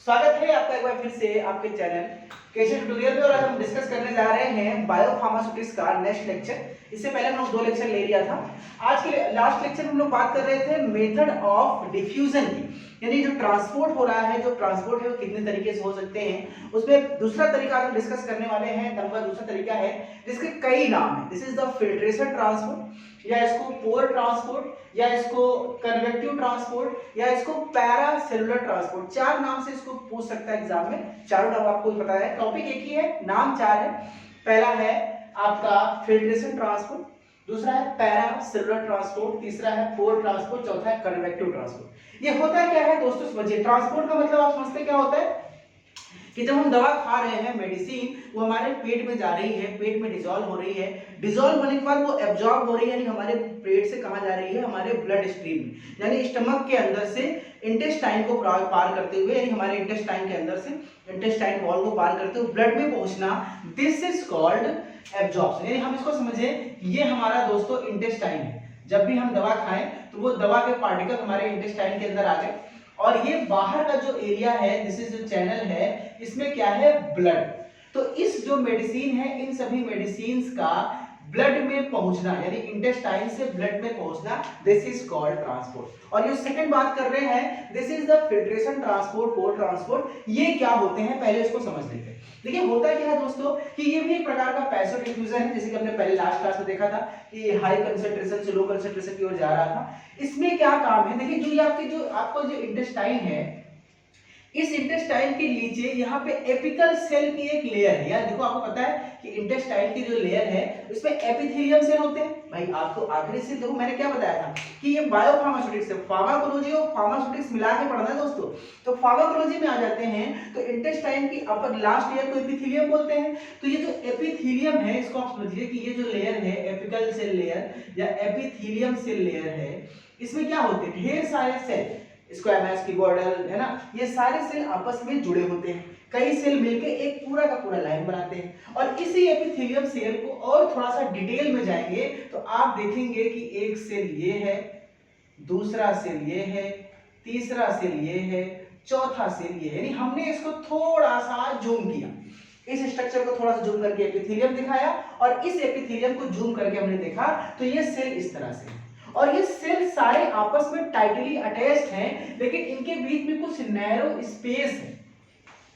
स्वागत है आपका एक बार फिर से आपके चैनल केशव ट्यूटोरियल में। और आज हम डिस्कस करने जा रहे हैं बायोफार्मास्यूटिक्स का नेक्स्ट लेक्चर। इससे पहले हम लोग 2 लेक्चर ले लिया था। आज के लास्ट लेक्चर में हम लोग बात कर रहे थे मेथड ऑफ डिफ्यूजन की, यानी जो ट्रांसपोर्ट हो रहा है, जो ट्रांसपोर्ट है वो कितने तरीके से हो सकते हैं। उसमें दूसरा तरीका हम डिस्कस करने वाले हैं। नंबर दूसरा तरीका है जिसके कई नाम है। This is the filtration transport, या इसको पोर ट्रांसपोर्ट, या इसको कन्वेक्टिव ट्रांसपोर्ट, या इसको पैरासेलुलर ट्रांसपोर्ट। 4 नाम से इसको पूछ सकता है एग्जाम में। चारों नाम आपको पता है, टॉपिक एक ही है, नाम 4 है। पहला है आपका फिल्ट्रेशन ट्रांसपोर्ट, दूसरा है पैरासेलुलर ट्रांसपोर्ट, तीसरा है पोर ट्रांसपोर्ट, चौथा है कन्वेक्टिव ट्रांसपोर्ट। ये होता क्या है दोस्तों समझिए। ट्रांसपोर्ट का मतलब आप समझते क्या होता है कि जब हम दवा खा रहे हैं, मेडिसिन, वो हमारे पेट में जा रही है, पेट में डिसॉल्व हो रही है, डिसॉल्व होने के बाद वो एब्जॉर्ब हो रही है, यानी हमारे पेट से कहाँ जा रही है, हमारे ब्लड स्ट्रीम में, यानी स्टमक के अंदर से इंटेस्टाइन को पार करते हुए, यानी हमारे इंटेस्टाइन के अंदर से इंटेस्टाइन वॉल को पार करते हुए ब्लड में पहुंचना, दिस इज कॉल्ड एब्जॉर्प्शन। यानी हम इसको समझे, ये हमारा दोस्तों इंटेस्टाइन है। जब भी हम दवा खाएं तो वो दवा के पार्टिकल हमारे इंटेस्टाइन के अंदर आ गए, और ये बाहर का जो एरिया है, दिस इज जो चैनल है, इसमें क्या है, ब्लड। तो इस जो मेडिसिन है, इन सभी मेडिसिन का ब्लड में पहुंचना, यानी इंटेस्टाइन से ब्लड में पहुंचना, दिस इज कॉल्ड ट्रांसपोर्ट। और ये सेकंड बात कर रहे हैं, this is the filtration transport, pore transport. ये क्या होते हैं पहले इसको समझ लेते हैं। देखिए होता क्या है दोस्तों कि ये भी एक प्रकार का पैसिव डिफ्यूजन है, जैसे कि हमने पहले लास्ट क्लास में देखा था कि हाई कंसंट्रेशन से लो कंसंट्रेशन की ओर जा रहा था। इसमें क्या काम है, देखिए जो ये आपको जो इंटेस्टाइन है, इस इंटेस्टाइन के नीचे यहाँ पे एपिकल सेल की एक लेयर है। यार देखो, आपको पता है कि इंटेस्टाइन की जो लेयर है उसमें एपिथेलियम सेल होते हैं। भाई आपको आखिरी से देखो, मैंने क्या बताया था कि ये बायोफार्मास्यूटिक्स है, फार्माकोलॉजी और फार्मास्यूटिक्स मिला के पढ़ना है दोस्तों। तो फार्माकोलॉजी में आ जाते हैं तो इंटेस्टाइन की अपर लास्ट लेयर को एपिथेलियम बोलते हैं। तो ये जो एपिथेलियम है, इसको आप समझिए कि ये जो लेयर है, एपिकल सेल लेयर या एपिथेलियम सेल लेयर है, इसमें क्या होते हैं, ढेर सारे सेल, स्क्वामस, क्यूबॉइडल, है ना, ये सारे सेल आपस में जुड़े होते हैं। कई सेल मिलकर एक पूरा का पूरा लाइन बनाते हैं। और इसी एपिथेलियम सेल को और थोड़ा सा डिटेल में जाएंगे तो आप देखेंगे कि एक सेल ये है, दूसरा सेल ये है, तीसरा सेल ये है, चौथा सेल ये है। यानी हमने इसको थोड़ा सा जूम किया, इस स्ट्रक्चर को थोड़ा सा जूम करके एपिथेलियम दिखाया, और इस एपिथेलियम को जूम करके हमने देखा तो ये सेल इस तरह से है। और ये सेल सारे आपस में टाइटली अटैच्ड हैं, लेकिन इनके बीच में कुछ नैरो स्पेस है।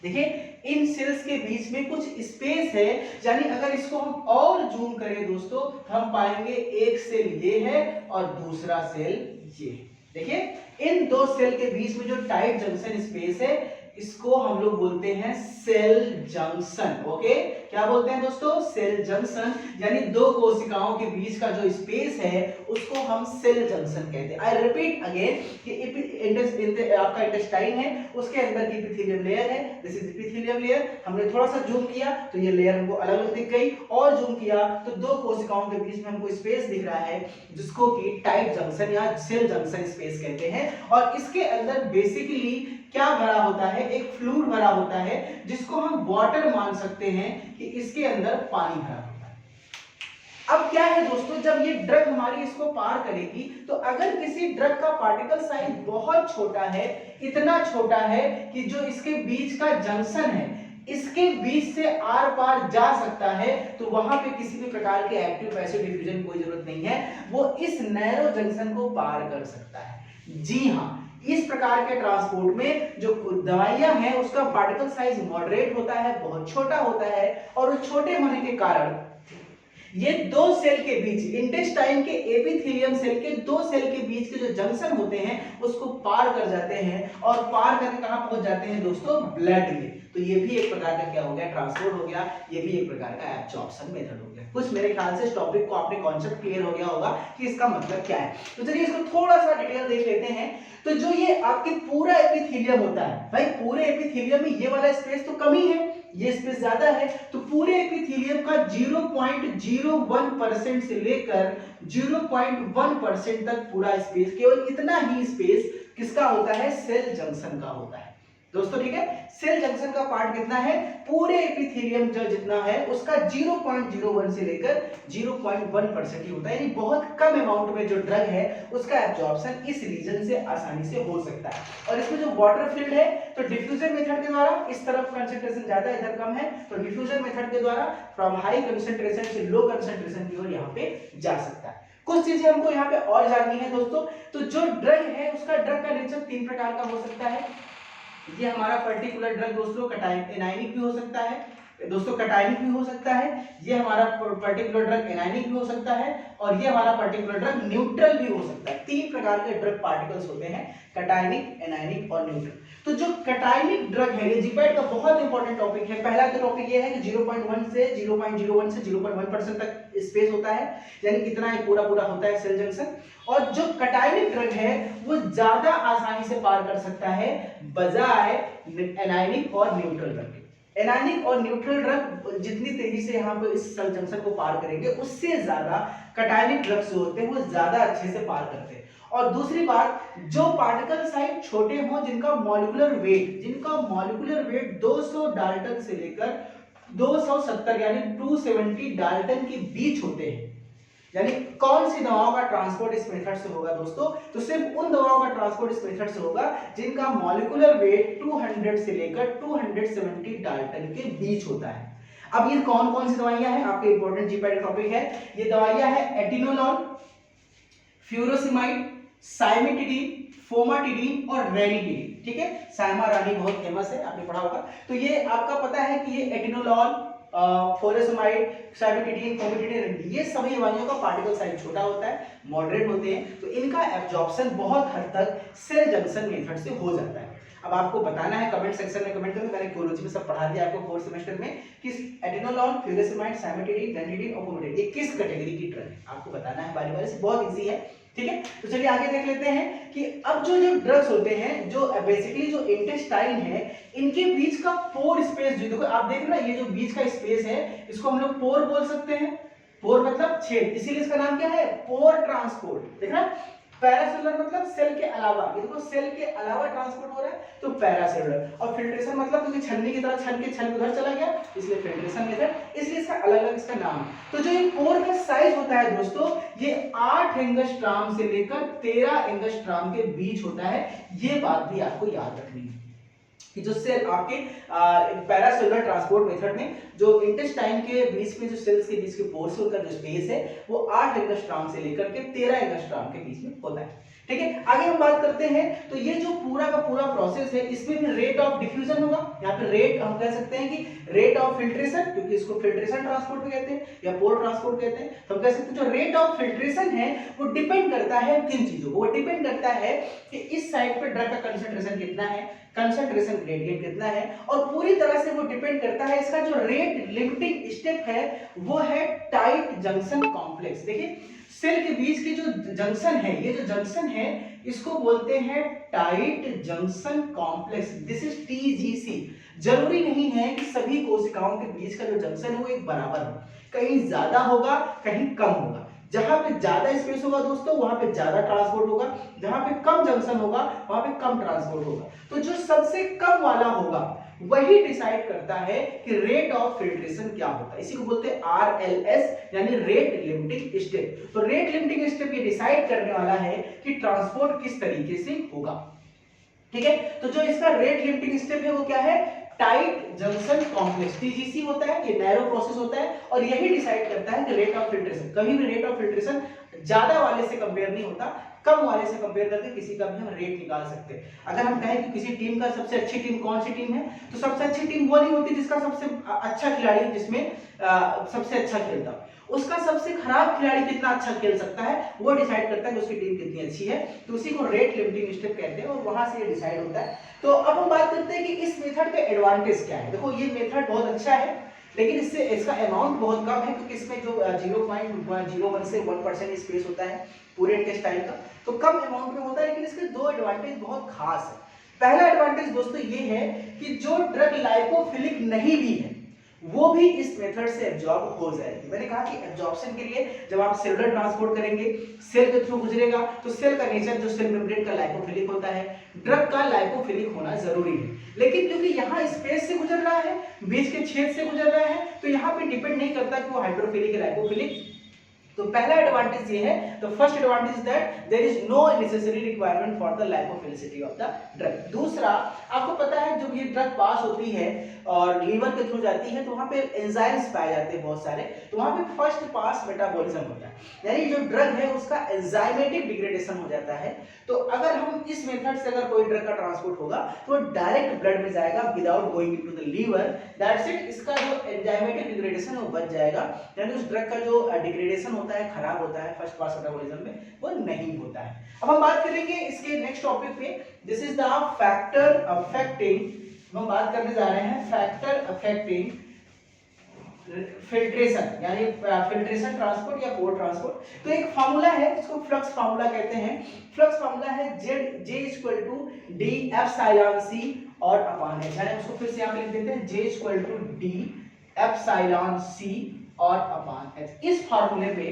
देखिए इन सेल्स के बीच में कुछ स्पेस है, यानी अगर इसको हम और जूम करें दोस्तों, हम पाएंगे एक सेल ये है और दूसरा सेल ये है। देखिए इन दो सेल के बीच में जो टाइट जंक्शन स्पेस है, इसको हम लोग बोलते हैं सेल जंक्शन। ओके, क्या बोलते हैं दोस्तों, सेल जंक्शन। यानी दो कोशिकाओं के बीच का जो स्पेस है उसको हम सेल जंक्शन कहते हैं। आई रिपीट अगेन कि आपका इंटेस्टाइन है, उसके अंदर की एपिथेलियम लेयर है, दिस इज एपिथेलियम लेयर। हमने थोड़ा सा जूम किया तो ये लेयर हमको अलग अलग दिख गई, और जूम किया तो दो कोशिकाओं के बीच में हमको स्पेस दिख रहा है, जिसको कि टाइट जंक्शन या सेल जंक्शन स्पेस कहते हैं। और इसके अंदर बेसिकली क्या भरा होता है, एक फ्लूइड भरा होता है, जिसको हम वाटर मान सकते हैं कि इसके अंदर पानी भरा होता है। अब क्या है दोस्तों, जब ये ड्रग हमारी इसको पार करेगी, तो अगर किसी ड्रग का पार्टिकल साइज बहुत छोटा है, इतना छोटा है कि जो इसके बीच का जंक्शन है, इसके बीच से आर पार जा सकता है, तो वहां पे किसी भी प्रकार के एक्टिव पैसिव डिफ्यूजन की कोई जरूरत नहीं है, वो इस नैरो जंक्शन को पार कर सकता है। जी हाँ, इस प्रकार के ट्रांसपोर्ट में जो दवाइयां हैं उसका पार्टिकल साइज मॉडरेट होता है, बहुत छोटा होता है, और उस छोटे होने के कारण ये दो सेल के बीच, इंटेस्टाइन के एपिथेलियम सेल के दो सेल के बीच के जो जंक्शन होते हैं उसको पार कर जाते हैं, और पार करके कहां पहुंच जाते हैं दोस्तों, ब्लड में। तो ये भी एक प्रकार का क्या हो गया, ट्रांसपोर्ट हो गया। ये भी एक प्रकार का एब्जॉर्प्शन मेथड हो गया। कुछ मेरे ख्याल से इस टॉपिक को आपने कॉन्सेप्ट क्लियर हो गया होगा कि इसका मतलब क्या है। तो चलिए इसको थोड़ा सा डिटेल देख लेते हैं। तो जो ये आपके पूरा एपिथेलियम होता है, भाई पूरे एपिथेलियम में ये वाला स्पेस तो कम ही है, ये स्पेस ज्यादा है, तो पूरे एपिथेलियम का 0.01% से लेकर 0.1% तक पूरा स्पेस, केवल इतना ही स्पेस किसका होता है, सेल जंक्शन का होता है। दोस्तों, ठीक है। सेल जंक्शन का पार्ट कितना है, पूरे एपिथेलियम जो जितना है उसका 0.01 से लेकर 0.1% ही होता है, यानी बहुत कम अमाउंट में जो ड्रग है उसका एब्जॉर्प्शन इस रीजन से आसानी से हो सकता है। और इसमें जो वाटर फील्ड है तो डिफ्यूजन मेथड के द्वारा, इस तरफ कंसंट्रेशन ज्यादा इधर कम है तो डिफ्यूजन मेथड के द्वारा फ्रॉम हाई कंसंट्रेशन से लो कंसंट्रेशन की ओर यहाँ पे जा सकता है। कुछ चीजें हमको यहाँ पे और जाननी है दोस्तों। तो जो ड्रग है उसका ड्रग का नेचर 3 प्रकार का हो सकता है। ये हमारा पर्टिकुलर ड्रग दोस्तों एनायनिक भी हो सकता है दोस्तों, कटायनिक भी हो सकता है। ये हमारा पर्टिकुलर ड्रग एनायनिक भी हो सकता है और ये हमारा पर्टिकुलर ड्रग न्यूट्रल भी हो सकता है। 3 प्रकार के ड्रग पार्टिकल्स होते हैं, कटायनिक, एनायनिक और न्यूट्रल। तो जो कटायनिक ड्रग है ये जीपैट का बहुत इंपॉर्टेंट टॉपिक है। पहला तो टॉपिक ये है कि 0.1 से 0.01 से 0.1% तक स्पेस होता है, यानी कितना ही पूरा होता है सेल जंक्शन। और जो कटायनिक ड्रग है वो ज्यादा आसानी से पार कर सकता है बजाय एनायनिक और न्यूट्रल ड्रग के। एनायनिक और न्यूट्रल ड्रग जितनी तेजी से यहाँ पे इस सेल जंक्शन को पार करेंगे उससे ज्यादा कटायनिक ड्रग्स जो होते हैं वो ज्यादा अच्छे से पार करते हैं। और दूसरी बात, जो पार्टिकल साइज छोटे हों जिनका मॉलिक्यूलर वेट 200 डाल्टन से लेकर 270 यानी 270 डाल्टन के बीच होते हैं, यानी कौन सी दवाओं का ट्रांसपोर्ट इस मेथड से होगा दोस्तों, तो सिर्फ उन दवाओं का ट्रांसपोर्ट इस मेथड से होगा जिनका मॉलिक्यूलर वेट 200 से लेकर 270 डाल्टन के बीच होता है। अब ये कौन कौन सी दवाइयां हैं, आपके इंपॉर्टेंट जीपैट टॉपिक है। ये दवाइयां है एटिनोलॉल, फ्यूरोसिमाइड, साइमेटिडीन, फोमाटिडीन और रेनिटिडीन। ठीक है, साइमा रानी बहुत फेमस है, आपने पढ़ा होगा। तो ये आपका पता है कि ये एटिनोलॉल, फोरेसमाइड, साइमेटिडीन, फोमाटिडीन, ये सभी दवाइयों का पार्टिकल साइज छोटा होता है, मॉडरेट होते हैं, तो इनका एब्जॉर्प्शन बहुत हद तक सेल जंक्शन मेथड से हो जाता है। अब आपको बताना है, कमेंट सेक्शन में कमेंट करो। मैंने क्योलॉजी में सब पढ़ा दिया आपको 4th सेमेस्टर में कि एटिनोलॉल, फ्यूरोसिमाइड, साइमेटिडीन, रेनिटिडीन और फोमाटिडीन ये किस कैटेगरी की ड्रग है, आपको बताना है बारी-बारी से, बहुत इजी है। ठीक है, तो चलिए आगे देख लेते हैं कि अब जो ड्रग्स होते हैं, जो बेसिकली जो इंटेस्टाइन है, इनके बीच का पोर स्पेस, जो देखो आप देख रहे हैं ना, ये जो बीच का स्पेस है इसको हम लोग पोर बोल सकते हैं। पोर मतलब छेद, इसीलिए इसका नाम क्या है, पोर ट्रांसपोर्ट। देख रहा है, पैरासेलुलर मतलब सेल के अलावा, ये देखो सेल के अलावा ट्रांसपोर्ट हो रहा है तो पैरासेलुलर। और फिल्ट्रेशन मतलब क्योंकि छलनी की तरह छल के उधर चला गया इसलिए फिल्ट्रेशन मेथड, इसलिए इसका अलग-अलग इसका नाम है। तो जो ये पोर का साइज होता है दोस्तों, ये 8 एंगस्ट्रॉम से लेकर 13 एंगस्ट्रॉम के बीच होता है। ये बात भी आपको याद रखनी है कि जो सेल आपके पैरासेलुलर ट्रांसपोर्ट मेथड में जो इंटेस्टाइन के बीच में जो सेल्स के बीच के पोर्स का जो स्पेस है वो 8 एंगस्ट्रॉम से लेकर के 13 एंगस्ट्रॉम के बीच में होता है। ठीक है, आगे हम बात करते हैं। तो ये जो पूरा का पूरा प्रोसेस है इसमें भी रेट ऑफ डिफ्यूजन होगा। यहाँ पे रेट हम कह सकते हैं कि रेट ऑफ फिल्ट्रेशन, क्योंकि इसको फिल्ट्रेशन ट्रांसपोर्ट भी कहते हैं या पोर ट्रांसपोर्ट कहते हैं, तो हम कह सकते हैं जो रेट ऑफ फिल्ट्रेशन है वो डिपेंड करता है किन चीजों को, वो डिपेंड करता है कि इस साइड पे ड्रग का कंसंट्रेशन कितना है, कंसंट्रेशन ग्रेडियंट कितना है, और पूरी तरह से वो डिपेंड करता है इसका जो रेट लिमिटिंग स्टेप है वो है टाइट जंक्शन कॉम्प्लेक्स। देखिए सेल के बीच की जो जंक्शन है, ये जो जंक्शन है इसको बोलते हैं tight junction complex, this is TGC। जरूरी नहीं है कि सभी कोशिकाओं के बीच का जो जंक्शन है वो एक बराबर हो, कहीं ज्यादा होगा कहीं कम होगा। जहां पे ज्यादा स्पेस होगा दोस्तों वहां पे ज्यादा ट्रांसपोर्ट होगा, जहां पे कम जंक्शन होगा वहां पे कम ट्रांसपोर्ट होगा। तो जो सबसे कम वाला होगा वही डिसाइड करता है कि रेट ऑफ फिल्ट्रेशन क्या होता है, इसी को बोलते हैं RLS यानी रेट लिमिटिंग स्टेप। तो रेट लिमिटिंग स्टेप ये डिसाइड करने वाला है कि ट्रांसपोर्ट किस तरीके से होगा। ठीक है, तो जो इसका रेट लिमिटिंग स्टेप है वो क्या है, टाइट जंक्शन कॉम्प्लेक्स, TGC होता है, ये नैरो प्रोसेस होता है और यही डिसाइड करता है कि रेट ऑफ फिल्ट्रेशन, कभी भी रेट ऑफ फिल्ट्रेशन ज्यादा वाले से कंपेयर नहीं होता, कम वाले से कंपेयर करके किसी का भी हम रेट निकाल सकते हैं। अगर हम कहें कि किसी टीम का सबसे अच्छी टीम कौन सी टीम है, तो सबसे अच्छी टीम वो नहीं होती जिसका सबसे अच्छा खिलाड़ी जिसमें सबसे अच्छा खेलता, उसका सबसे खराब खिलाड़ी कितना अच्छा खेल सकता है वो डिसाइड करता है कि उसकी टीम कितनी अच्छी है, तो उसी को रेट लिमिटिंग स्टेप कहते हैं और वहां से ये डिसाइड होता है। तो अब हम बात करते हैं कि इस मेथड का एडवांटेज क्या है। देखो ये मेथड बहुत अच्छा है लेकिन इससे इसका अमाउंट बहुत कम है, क्योंकि इसमें जो 0.01 से 1% स्पेस होता है पूरे इंटेस्टाइन का, तो कम अमाउंट में होता है, लेकिन इसके दो एडवांटेज बहुत खास है। पहला एडवांटेज दोस्तों ये है कि जो ड्रग लाइपोफिलिक नहीं भी है वो भी इस मेथड से एब्जॉर्ब हो जाएगी। मैंने कहा कि एब्जॉर्प्शन के लिए जब आप सेलुलर ट्रांसपोर्ट करेंगे, सेल के थ्रू गुजरेगा, तो सेल का नेचर जो सेल मेम्ब्रेन का लाइपोफिलिक होता है, ड्रग का लाइपोफिलिक होना जरूरी है। लेकिन क्योंकि यहाँ स्पेस से गुजर रहा है, बीच के छेद से गुजर रहा है, तो यहाँ पे डिपेंड नहीं करता कि वो हाइड्रोफिलिक है लाइपोफिलिक। तो पहला एडवांटेज ये है, तो first advantage that there is no necessary requirement for the lipophilicity of the drug. दूसरा, आपको पता है जब ये ड्रग पास होती है और लीवर के थ्रू जाती है तो वहां पे एंजाइम्स पाए जाते हैं बहुत सारे, तो वहां पे फर्स्ट पास मेटाबॉलिज्म होता है, यानी जो ड्रग है उसका एंजाइमेटिक डिग्रेडेशन हो जाता है। तो अगर हम इस मेथड से अगर कोई ड्रग का ट्रांसपोर्ट होगा तो डायरेक्ट ब्लड में जाएगा without going into the liver, that's it, इसका जो एंजाइमेटिक डिग्रेडेशन है वो बच जाएगा, यानी उस ड्रग का जो डिग्रेडेशन होता है, खराब होता है फर्स्ट पास मेटाबॉलिज्म में, वो नहीं होता है। अब हम बात करेंगे इसके नेक्स्ट टॉपिक पे, this is the factor affecting, हम बात करने जा रहे हैं फैक्टर अफेक्टिंग फिल्ट्रेशन, यानी फिल्ट्रेशन ट्रांसपोर्ट या कोर ट्रांसपोर्ट। तो एक फार्मूला है जिसको फ्लक्स फार्मूला कहते हैं। फ्लक्स फार्मूला है J = D एप्सिलॉन C और अपान H, यानी उसको फिर से यहां पे लिख देते हैं J = D एप्सिलॉन C और अपान H। इस फार्मूले पे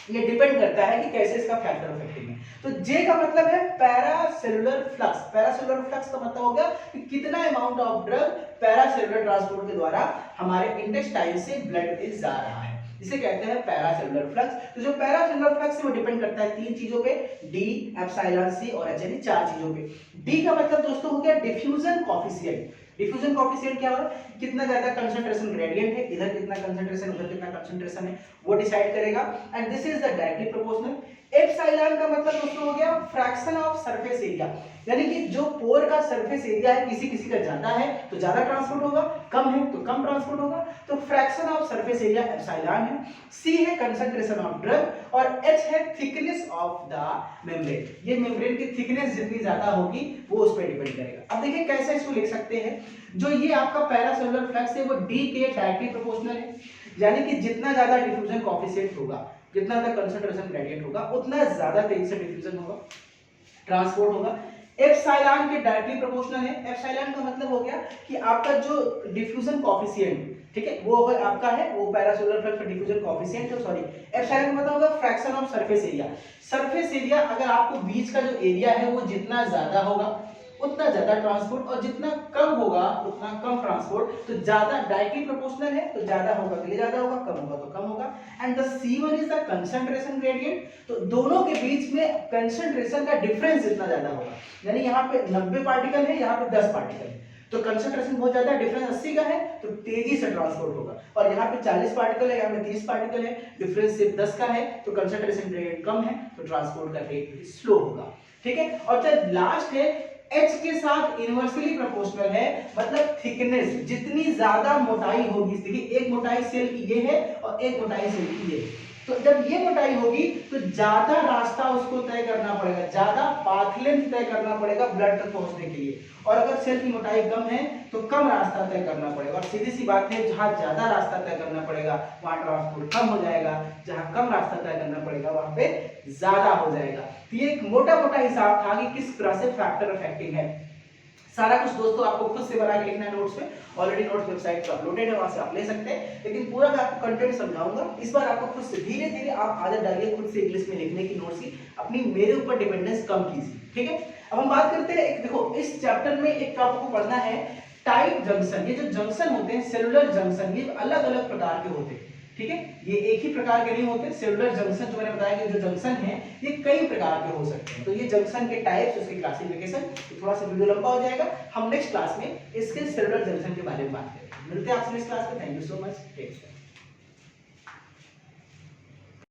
ये डिपेंड करता है कि कैसे इसका फैक्टर अफेक्टिंग है। तो J का मतलब है पैरासेलुलर फ्लक्स, पैरासेलुलर फ्लक्स का मतलब हो गया कि कितना अमाउंट ऑफ ड्रग पैरासेलुलर ट्रांसपोर्ट के द्वारा हमारे इंटेस्टाइन से ब्लड में जा रहा है, इसे कहते हैं पैरासेलुलर फ्लक्स। तो जो पैरासेलुलर फ्लक्स है वो डिपेंड करता है तीन चीजों पे, D एप्सिलॉन C और H, यानी चार चीजों पे। D का मतलब दोस्तों हो गया डिफ्यूजन कोएफिशिएंट। डिफ्यूजन कोएफिशिएंट क्या है, कितना ज्यादा कंसंट्रेशन ग्रेडियंट है, इधर कितना कंसंट्रेशन उधर कितना कंसंट्रेशन है, वो डिसाइड करेगा, and this is the directly proportional. Epsilon का मतलब दोस्तों हो गया फ्रैक्शन ऑफ सरफेस एरिया, यानी कि जो पोर का सरफेस एरिया है किसी किसी का ज्यादा है तो ज्यादा ट्रांसपोर्ट होगा, कम है तो कम ट्रांसपोर्ट होगा, तो fraction of surface area epsilon है। C है कंसंट्रेशन ऑफ ड्रग और H है थिकनेस ऑफ द मेम्ब्रेन, ये मेम्ब्रेन की थिकनेस जितनी ज्यादा होगी वो उस पर डिपेंड करेगा। अब देखिए कैसे इसको लिख सकते हैं, जो ये आपका पैरासेलुलर फ्लक्स है वो D के डायरेक्टली प्रोपोर्शनल है, यानी कि जितना ज्यादा डिफ्यूजन कोएफिशिएंट होगा, जितना ज्यादा कंसंट्रेशन ग्रेडियंट होगा, उतना ज्यादा तेजी से डिफ्यूजन होगा, ट्रांसपोर्ट होगा। एप्सिलॉन के डायरेक्टली प्रोपोर्शनल है। एप्सिलॉन का मतलब हो गया कि आपका जो डिफ्यूजन कोएफिशिएंट, ठीक है, वो आपका है, वो पैरासेलुलर फ्लक्स का डिफ्यूजन कोएफिशिएंट है, सॉरी एप्सिलॉन का मतलब होगा fraction of surface area. Surface area अगर आपको बीच का जो एरिया है वो जितना ज्यादा होगा उतना ज्यादा ट्रांसपोर्ट, और जितना कम होगा उतना कम ट्रांसपोर्ट। तो ज्यादा डायरेक्टली प्रोपोर्शनल है तो ज्यादा होगा तो ये ज्यादा होगा, कम होगा तो कम होगा। And the C1 is the concentration gradient, तो दोनों के बीच में कंसंट्रेशन का डिफरेंस जितना ज्यादा होगा, यानी यहाँ पे 90 पार्टिकल है, यहाँ पे 10 पार्टिकल है, तो कंसंट्रेशन बहुत ज्यादा, डिफरेंस 80 का है तो तेजी से ट्रांसपोर्ट होगा, और यहाँ पे 40 पार्टिकल है, यहाँ पे 30 पार्टिकल है, डिफरेंस सिर्फ 10 का है, तो कंसंट्रेशन ग्रेडियंट कम है तो ट्रांसपोर्ट का रेट स्लो होगा, ठीक है। और जब लास्ट है H के साथ इनवर्सली प्रोपोर्शनल है, मतलब थिकनेस जितनी ज्यादा मोटाई होगी, देखिए एक मोटाई सेल की ये है और एक मोटाई सेल की ये, तो जब ये मोटाई होगी तो ज्यादा रास्ता उसको तय करना पड़ेगा, ज्यादा पाथ लेंथ तय करना पड़ेगा ब्लड तक पहुंचने के लिए, और अगर सेल की मोटाई कम है तो कम रास्ता तय करना पड़ेगा। और सीधी सी बात है, जहां ज्यादा रास्ता तय करना पड़ेगा वहां ट्रांसपोर्ट कम हो जाएगा, जहां कम रास्ता तय करना पड़ेगा वहां पे ज्यादा हो जाएगा। तो ये एक मोटा मोटा हिसाब था कि किस तरह से फैक्टर अफेक्टिंग है। सारा कुछ दोस्तों आपको खुद से बना के लिखना है नोट्स में, ऑलरेडी नोट्स वेबसाइट पर अपलोडेड है, वहां से आप ले सकते हैं, लेकिन पूरा मैं आपको कंटेंट समझाऊंगा। इस बार आपको खुद से धीरे धीरे आप आदत डालिए खुद से इंग्लिश में लिखने की, नोट्स की, अपनी मेरे ऊपर डिपेंडेंस कम कीजिए, ठीक है। अब हम बात करते हैं, एक देखो इस चैप्टर में एक आपको पढ़ना है टाइप जंक्शन। ये जो जंक्शन होते हैं सेलुलर जंक्शन, ये अलग अलग प्रकार के होते हैं, ठीक है, ये एक ही प्रकार के नहीं होते। सेलुलर जंक्शन जो मैंने बताया कि जो जंक्शन है ये कई प्रकार के हो सकते हैं, तो ये जंक्शन के टाइप्स, उसकी क्लासिफिकेशन, तो थोड़ा सा वीडियो लंबा हो जाएगा, हम नेक्स्ट क्लास में इसके सेलुलर जंक्शन के बारे में बात करेंगे। मिलते हैं आपसे नेक्स्ट क्लास में, thank you so much, take care.